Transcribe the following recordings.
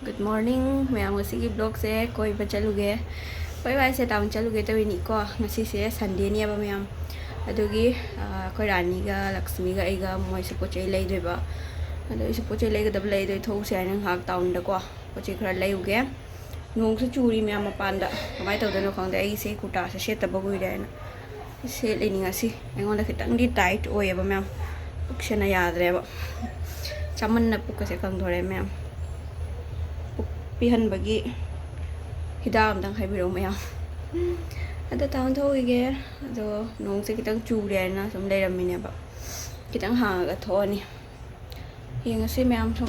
Good morning, ma'am. Ngasi vlog se koi ba chaluge. Koi ba se town chaluge to ni ko. Ngasi se Sunday ni ba ma'am. Adugi koi rani ga Lakshmi ga aiga moi se pochai lai doi ba. Adu se pochai lai ga dab lai doi thau se nang hak town da ko. Pochai khara lai uge. Nong se churi ma'am mapan da. Mai tau da no khang da ai se kuta se set ba gui da na. Se le ni ngasi. Ai ngon da khitang di tight oi ba ma'am. Puksena yadre ba. Chaman na puk se kang thore ma'am. Apambagi hidam dang hai biro maya ada town tho ige ado nong se kitang chu re na som le ram ne ba kitang ha ga tho ni yeng se myam som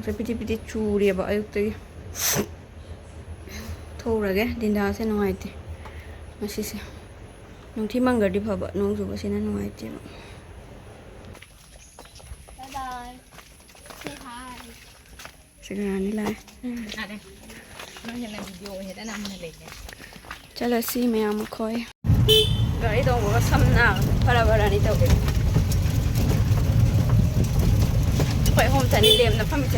se piti piti chu re ba ayuk te tho ra ge din da se noi te masi se nong thi mang ga di pha ba nong su ba se na noi te ba Bye. Say hi. Sekarang ni lah. Ada. Nó hiện là video hiện đã nằm này đấy. Chalo si me am koi. Gari dong buka sam na para ni tau. Koi home tani lem na pamit.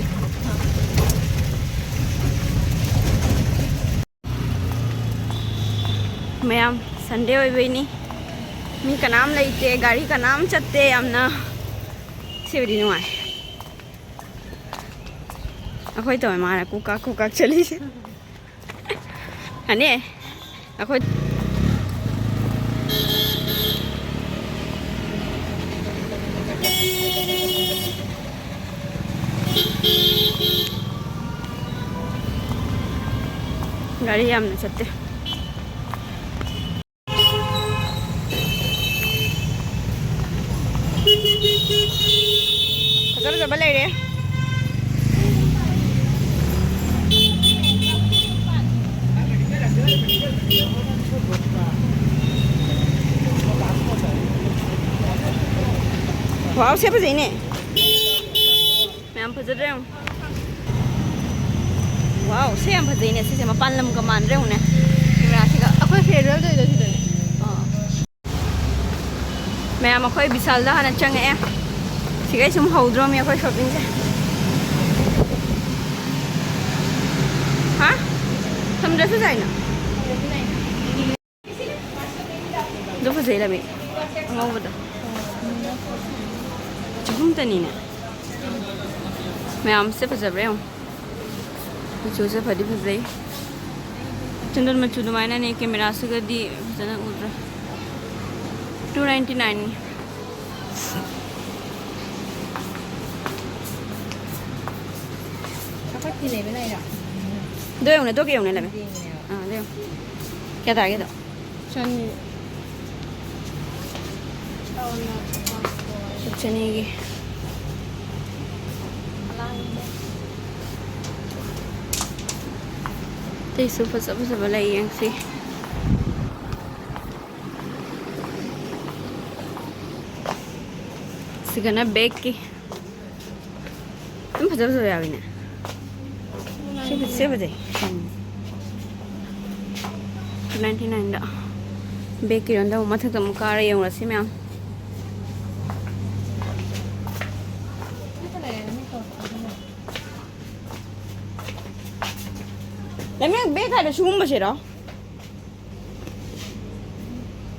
Me am Sunday oi bini. Mi ka naam laite gari ka naam chatte amna. Sivri nuai. Eikhoi to mara kuka chali se ane Eikhoi gari yamna chatte Pasal balai re Wow, siapa sih ini? Memang pasal dia. Wow, siapa sih ini? Siapa panlam keman dia ni? Gimana sih? Aku federal tu itu tu. Memang aku bisal dah nak cang ya. Siapa cuma haudrom ya aku shopping je. Hah? Kamu dah selesai nak? Dah selesai lah, Mek. Angau betul. Tani ne ma'am से फजब रहे हूँ जो से फटी फस गई चंदन मच्छू दुमाइना ने के मेरा से गदी जना उधर 299 Sao phát gì bên này rồi? दो ने तो के ने लगे हां दे क्या था के तो Chân चने की Đây số phật sắp sắp lại yang si. Sigana bag ki. Em phật sắp sắp vậy nè. Siapa deh? 99 dah. Bag ki ronda umat tu muka yang rasi me am. Lemang bag ada sumber masih dah.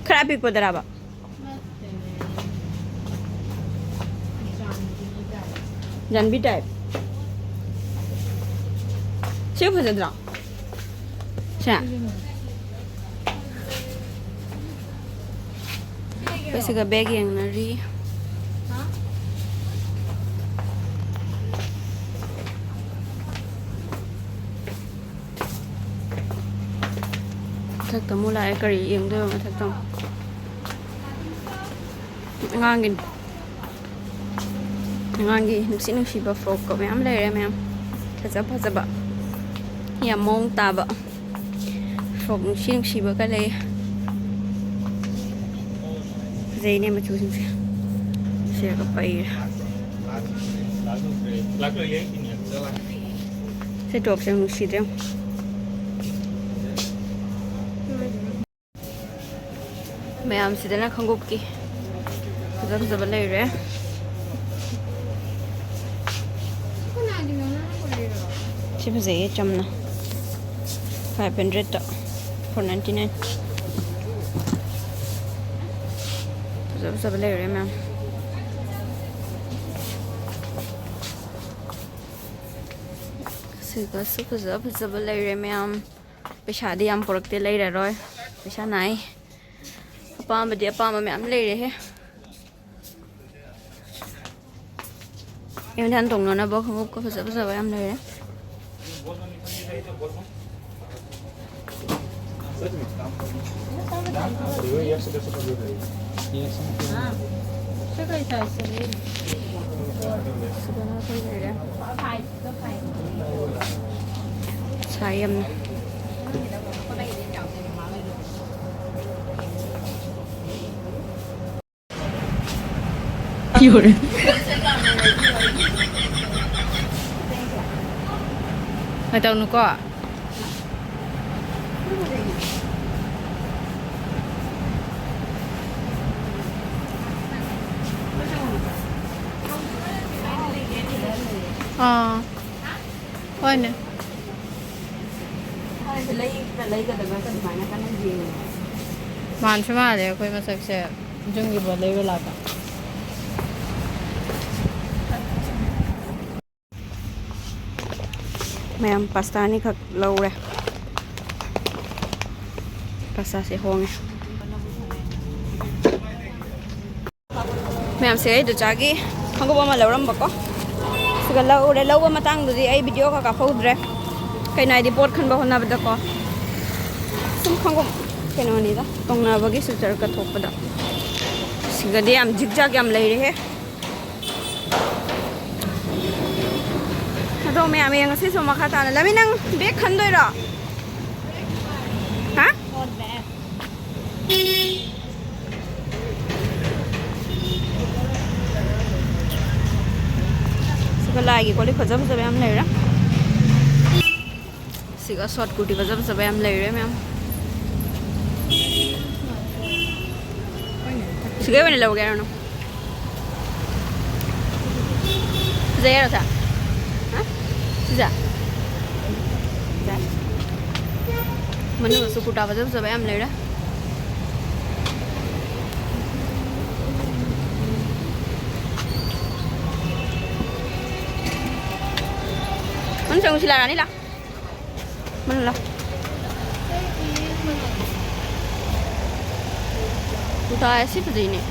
Kerap ikut daraba. Jangan bidai. Siapa saja dah. Siapa? Pasal ke bag yang nari. Thắc tầm mulai kari yang tu mà thắc tầm ngang nuksi nuksi ba frog ko me am le re me am thasa ba ya mong ta ba frog nuksi ba ka le zai ne ma chu sin se ka pai se top se nuksi de ma'am से ना खंगोप की जब ले रहे ꯁꯤ ꯐꯖꯩꯌꯦ ꯆꯝꯅ 500ꯇ 499 ꯐꯖꯕ ꯂꯩꯔꯦ ꯃꯌꯥꯝ ꯁꯤꯒꯁꯨ ꯐꯖꯕ ꯂꯩꯔꯦ ꯃꯌꯥꯝ ꯄꯩꯁꯥꯗꯤ ꯌꯥꯝ ꯄꯨꯔꯛꯇꯦ ꯂꯩꯔꯔꯣꯏ ꯄꯩꯁꯥ ꯅꯥꯏ ꯑꯄꯥꯝꯕꯗꯤ ꯑꯄꯥꯝꯕ ꯃꯌꯥꯝ ꯂꯩꯔꯦꯍꯦ ꯏꯝꯊꯥꯟ ꯇꯣꯡꯅꯅꯕ ꯈꯣꯡꯎꯞꯀ ꯐꯖꯕ ꯌꯥꯝ ꯂꯩꯔꯦ ꯁꯥꯏ ꯌꯥꯝꯅ Yun. May taon ko. Ano? Man siya mali, ako'y masaksa. Diyan gibalay wala ka. Mayam pasta ni khak laure. Pasta se honge. Mayam se do chagi. Hango ba ma lauram ba ko? Siga laure lawa matang do di ai video ka phudre. Kai nai di pot khan ba hona ba ko. Sum khango keno ni da. Tongna ba gi suchar ka thok pa da. Siga di am jigjag yam lai re he. Ado me ame ngasi so makata na lami nang bag khandoi ro ha not bad siga lagi koli khajab am lai ra siga short kurti khajab am lai re ma'am siga bane log gaya no zero tha जा जा मनु वसु कुटा वजब सब हम लेड़ा मन संग सिला रानी ला मन ला कुटा ऐसी पदी ने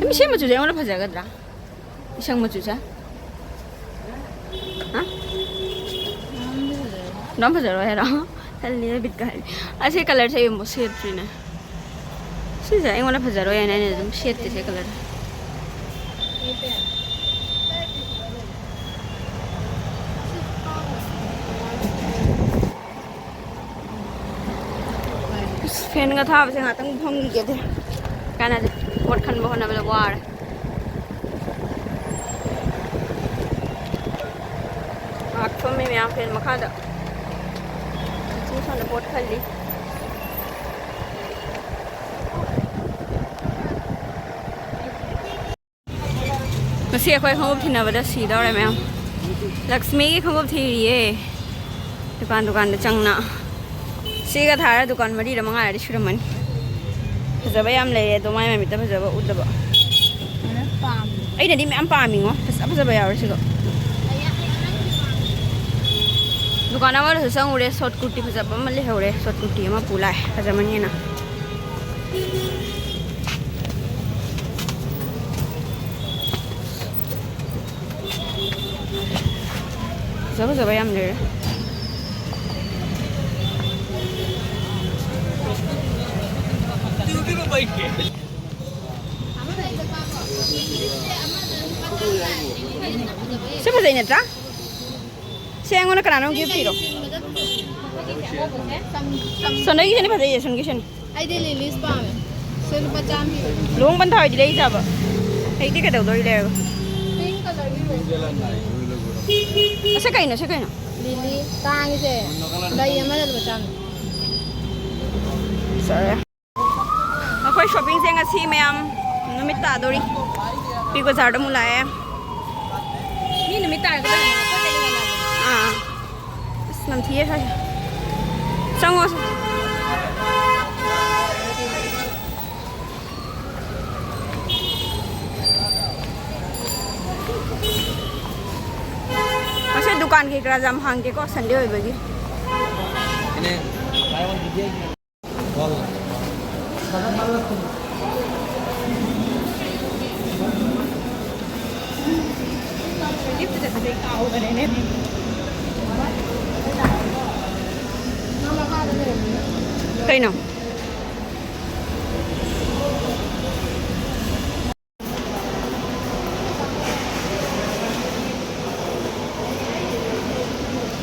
Misal macam mana orang fajar kadra? Isang macam mana? Hah? Nam fajar apa ya? Hal ni bit kahal. Asyik color saya yang shade tu ni. Sih saya yang mana fajar apa ya? Ni tu shade tu saya color. Fan nggak tahu saya nggak tahu phang gitu. Kan ada. What can we have the water? Actually, me am feeling makada. Choose on the boat khali. Ngasi Eikhoi khawb thina bada si dawre me am. Lakshmi ki khawb thi riye. Dukan da changna. Si ga thara dukan mari ra manga ri shuraman. Fajaba yam lay do mai mita fajaba udaba ai na di me am pami ngo fajaba yaw sigo dukana war sang ure short kurti fajaba mali hore short kurti ma pula fajamani na fajaba yam lay Siapa saya netra? Saya ngono kerana gift hero. Sonda ki sini pasai sun ki sini. Ai de lilies pa me. Sun pa jam hi. Long ban thai di lei jaba. Ai ti ka dau doi le. Pink color hi. Asa kai na. Lily tang je. Dai ama dal bacham. Sorry. Eikhoi ꯑꯩꯈꯣꯏ ꯁꯣꯞꯄꯤꯡꯁꯦ ꯉꯁꯤ ꯃꯌꯥꯝ ꯅꯨꯃꯤꯠ ꯇꯥꯗꯣꯔꯤ ꯄꯤꯛ ꯕꯖꯥꯔꯗ ꯑꯃꯨꯛ ꯂꯥꯛꯑꯦ ꯃꯤ ꯅꯨꯃꯤꯠ ꯇꯥꯔꯒꯗꯤ ꯑꯁ ꯅꯝꯊꯤꯌꯦ ꯁ꯭ꯋꯥꯏꯁꯦ ꯆꯪꯉꯣ ꯉꯁꯤ ꯗꯨꯀꯥꯟ ꯀꯩꯀꯥ ꯌꯥꯝ ꯍꯥꯡꯗꯦꯀꯣ ꯁꯟꯗꯦ ꯑꯣꯏꯕꯒꯤ kayno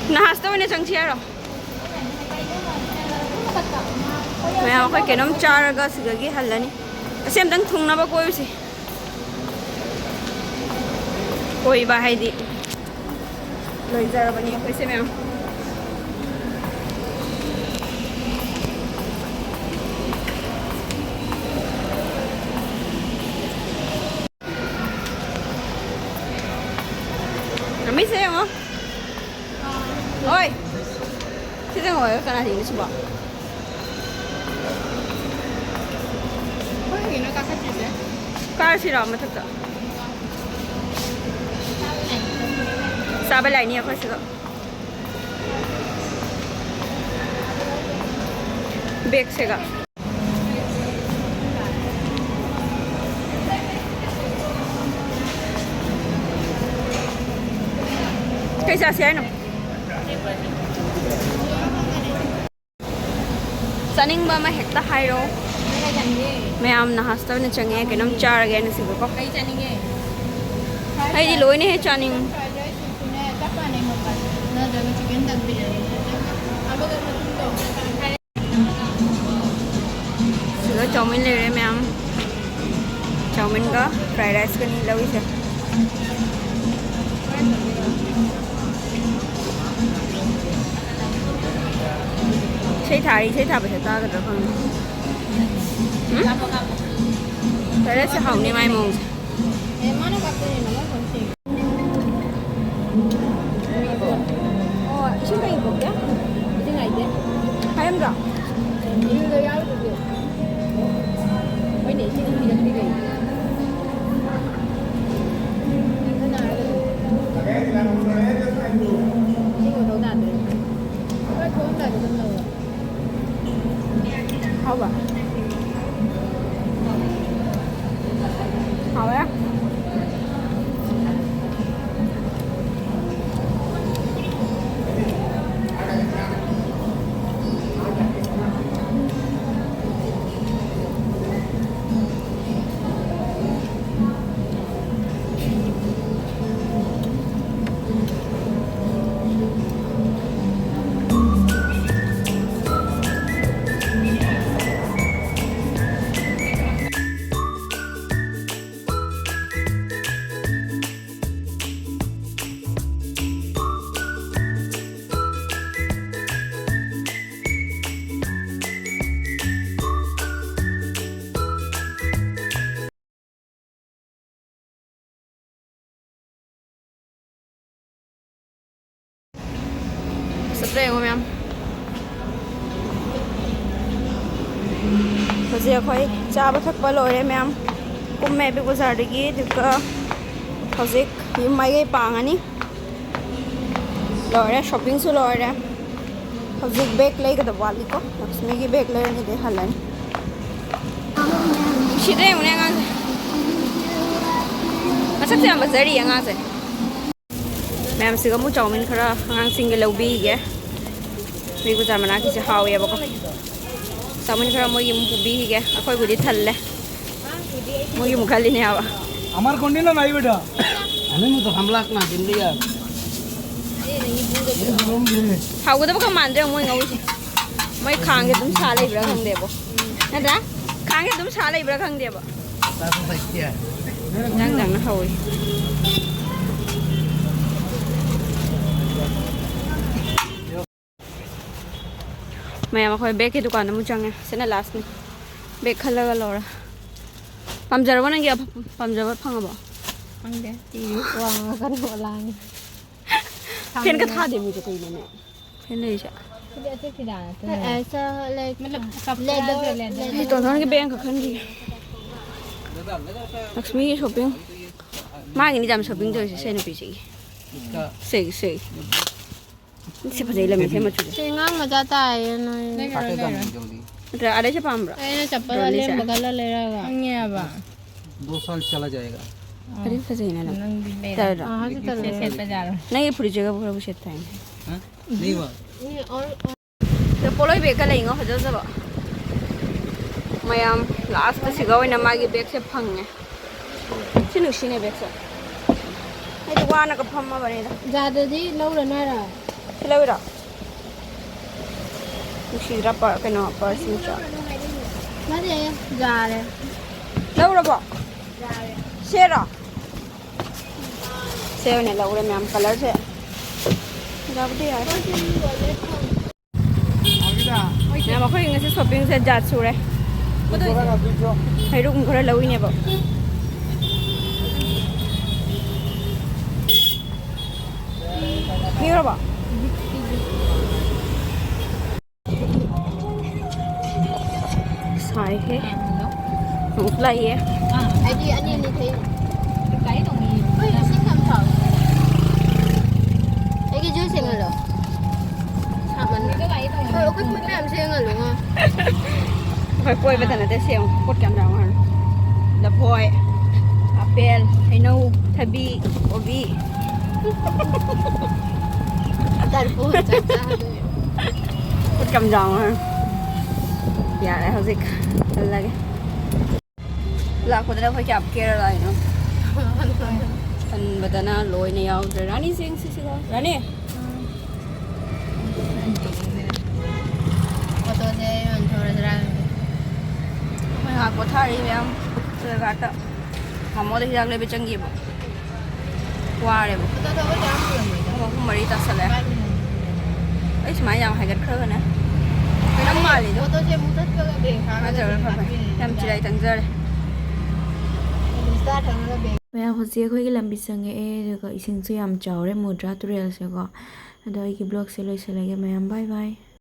nahasta mo na sang siyaro may ako kay kenom charaga sigagi halani kasi amdang thung na ba koy si koy bahay di loy jara ba niya kasi may Kami saya mo. Oi. Sino mo ka na din suba? Ôi, nó cao khách gì Car sira mathakta. Sabe lai ni akhoi siga. Bag sega. Kaisa siya no? Saning ba mahekta hairo? Mayam nahasta na change kenom char again sigo ko. Ay chaninge. Ay di loy ni he chaning. Sigo chowmin le re mayam. Chowmin ka fried rice ka ni lawi siya. Xây thả phải ta cái đó không? Thế đấy sẽ hỏng đi mai mùng. Xin cái gì vậy? Cái này đấy. Hai em rồi. Mấy này xin đi được đi về. Hảo à? Hảo á? Twre ko ma'am. Kasi Eikhoi chaba thakpa lore ma'am. Kumme bi bazar dagi duka hojik yumai gai pangani. Lore shopping su lore. Hojik bag lai ka dawali ko. Lakshmi ki bag lai ni de halan. Shide mune ngang. Masak se bazari ngang se. Ma'am siga mu chowmin khara ngang single lobi ge. Big Bazaar mana kisi hawi ya bako. Samun kara mo yung pubi hige. Eikhoi budi thalle. Mo yung mukhali ni awa. Amar kondi na nai beta. Ane mo to hamlak na din dia. Hau ko to baka mandre mo ngaw si. Mo khang ke tum sala ibra khang debo. Nada? Khang ke tum sala ibra khang debo. Ta so sai kia. Dang dang na hawi. Maya Eikhoi bag ke dukan na mo chang ya. Sina last ni. เบกคันแล้วก็รอละปั๊มจารว่านั่งเกี่ยวปั๊มจารว่าพังอ่ะบ่ ฟังเด้อตีวางกันหัวลาย เพี้ยนก็ท่าเดียวมีจะตีเลยเนี่ยเพี้ยนเลยใช่ ที่เดียวที่ที่ด่าตัว แต่ นี้ เออเลย มันกับเลเดอร์เลเดอร์ ไอ้ตัวนั้นก็เบงกับคันดีลักษมีช้อปปิ้งมากินนี่จำช้อปปิ้งตัวเช่นปีสิเสกเสกนี่สิพอดีเลยไม่ใช่มาจุด เสียงมันจะตายหน่อย ได้กันได้กัน แต่อะไรใช่ปั๊มหรอ ไอ้น่าจะเปิดเล่นบกันเลยละ เงี้ยบ่ 2 साल चला जाएगा अरे फसे ना นั่งดีเลย तेरा อ๋อที่ตล เสร็จไปจ้า नहीं ये पूरी जगह पूरा कुछ था हाँ नहीं हुआ นี่อ๋อ तो पोलो ही बेक लेंगे हजर सब मैं हम लास्ट में सिगाव ना मागी बेक से फंगे चिनुशी ने बेक से ये तो वाना का फम्मा बने था จาดีlâu rồi nói rồi चलो इरा मुशीरा पर के ना पर सिंचा nói gì già rồi lâu rồi bỏ xe rồi xe này lâu rồi mình color से ra bữa यार nhà mà khơi ngasi shopping से जात सुरे hay lúc người lâu này bỏ nhiều rồi bỏ sai thế không lấy á ai đi anh đi thấy ไกด์ตรงนี้ ôi xin làm thở ai cái dưới xem rồi sao mình ก็ไกด์ตรงนี้ ôi cái phút làm xem rồi đúng không phải quay về tận là xem cốt cảm động hơn là phôi apel hay nâu thabi obi tại phố chắc chắn cốt cảm động hơn dạ lại hơi dịch là cái là có thể phải chạm kia rồi nó anh bắt đầu lôi này ao rồi rani xinh xinh xinh rani foto deh mình thôi ra मैं हाँ को था रही मैं हम तो काटा हम और हिसाब ले बेचेंगे वो वारे वो foto thôi có dám rồi वो हम मरी तक सले ấy mà giờ hay gật khơi nữa cái nấm mali đó foto xem muốn thích cái biển khá bây giờ phải làm chỉ lại thằng giờ đây ra thằng nó biển เวลาพอเสียคุยกันลำบิดสังเกตเดี๋ยวก็อีสิงสยามเจ้าได้หมดรัตเรียลเสียก็เดี๋ยวอีกบล็อกเสร็จเลยกันไหมบายบาย